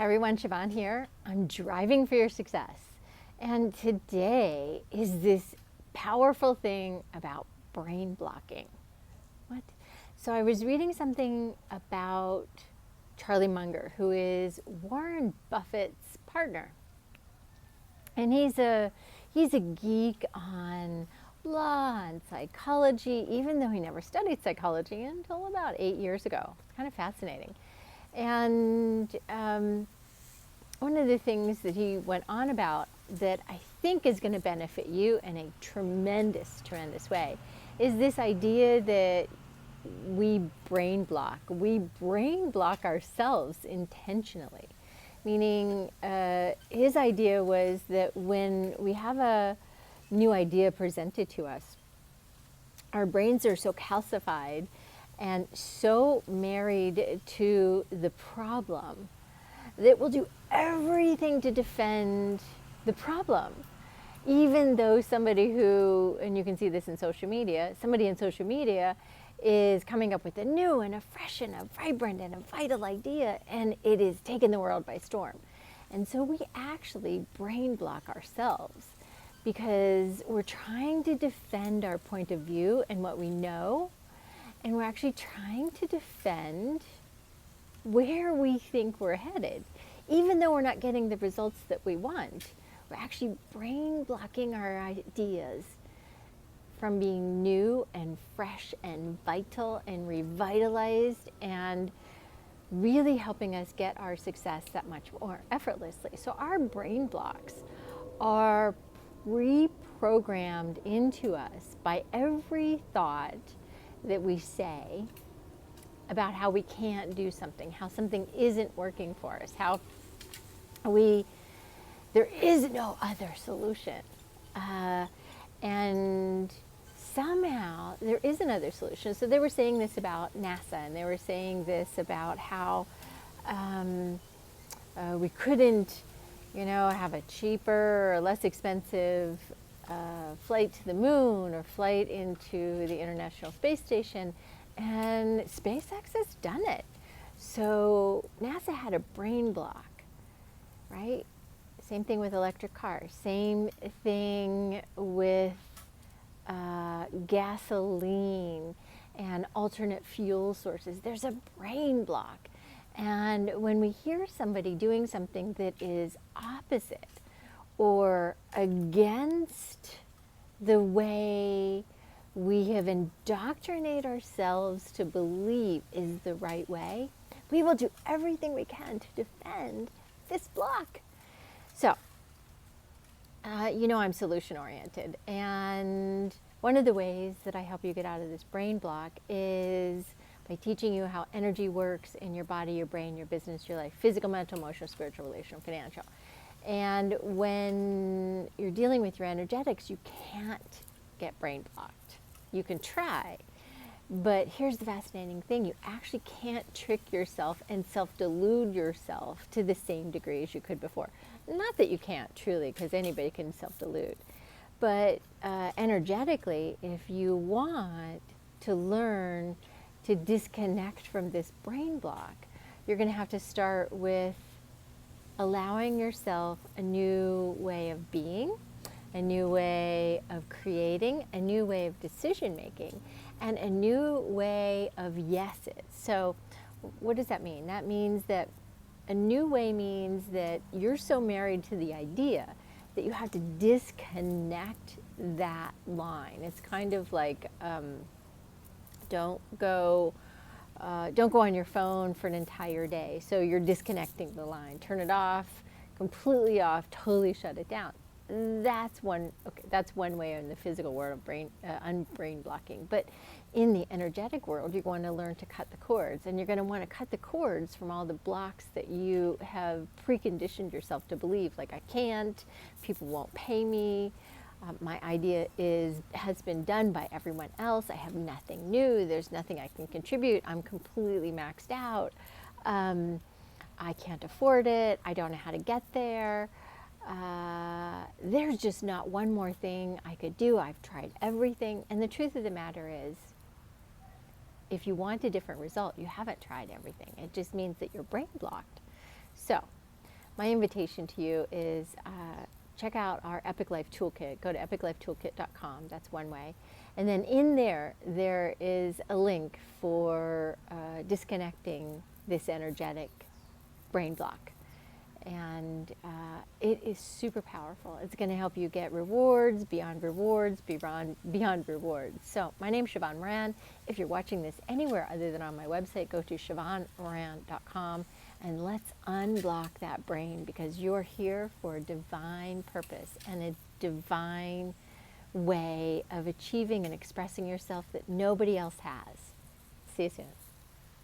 Hi everyone, Sheevaun here. I'm driving for your success. And today is this powerful thing about brain blocking. What? So I was reading something about Charlie Munger, who is Warren Buffett's partner. And he's a geek on law and psychology, even though he never studied psychology until about 8 years ago. It's kind of fascinating. And one of the things that he went on about that I think is going to benefit you in a tremendous, tremendous way is this idea that we brain block. We brain block ourselves intentionally. Meaning, his idea was that when we have a new idea presented to us, our brains are so calcified and so married to the problem that we'll do everything to defend the problem. Even though somebody who, and you can see this in social media, somebody in social media is coming up with a new and a fresh and a vibrant and a vital idea, and it is taking the world by storm. And so we actually brain block ourselves because we're trying to defend our point of view and what we know, and we're actually trying to defend where we think we're headed. Even though we're not getting the results that we want, we're actually brain blocking our ideas from being new and fresh and vital and revitalized and really helping us get our success that much more effortlessly. So our brain blocks are reprogrammed into us by every thought that we say about how we can't do something, how something isn't working for us, how there is no other solution. And somehow there is another solution. So they were saying this about NASA, and they were saying this about how we couldn't, have a cheaper or less expensive flight to the moon or flight into the International Space Station, and SpaceX has done it. So NASA had a brain block, right? Same thing with electric cars. Same thing with gasoline and alternate fuel sources. There's a brain block. And when we hear somebody doing something that is opposite or against the way we have indoctrinated ourselves to believe is the right way, we will do everything we can to defend this block. So, I'm solution oriented, and one of the ways that I help you get out of this brain block is by teaching you how energy works in your body, your brain, your business, your life, physical, mental, emotional, spiritual, relational, financial. And when you're dealing with your energetics, you can't get brain blocked. You can try, but here's the fascinating thing. You actually can't trick yourself and self-delude yourself to the same degree as you could before. Not that you can't, truly, because anybody can self-delude. But energetically, if you want to learn to disconnect from this brain block, you're going to have to start with allowing yourself a new way of being, a new way of creating, a new way of decision making, and a new way of yeses. So what does that mean? That means that a new way means that you're so married to the idea that you have to disconnect that line. It's kind of like don't go on your phone for an entire day. So you're disconnecting the line. Turn it off, completely off, totally shut it down. That's one way in the physical world of unbrain blocking. But in the energetic world, you're going to learn to cut the cords, and you're going to want to cut the cords from all the blocks that you have preconditioned yourself to believe, like I can't, people won't pay me, my idea has been done by everyone else, I have nothing new, there's nothing I can contribute, I'm completely maxed out, I can't afford it, I don't know how to get there. There's just not one more thing I could do. I've tried everything. And the truth of the matter is, if you want a different result, you haven't tried everything. It just means that you're brain blocked. So my invitation to you is check out our Epic Life Toolkit. Go to epiclifetoolkit.com. That's one way. And then in there is a link for disconnecting this energetic brain block. And it is super powerful. It's going to help you get rewards, beyond rewards, beyond rewards. So my name's Sheevaun Moran. If you're watching this anywhere other than on my website, go to SheevaunMoran.com and let's unblock that brain, because you're here for a divine purpose and a divine way of achieving and expressing yourself that nobody else has. See you soon.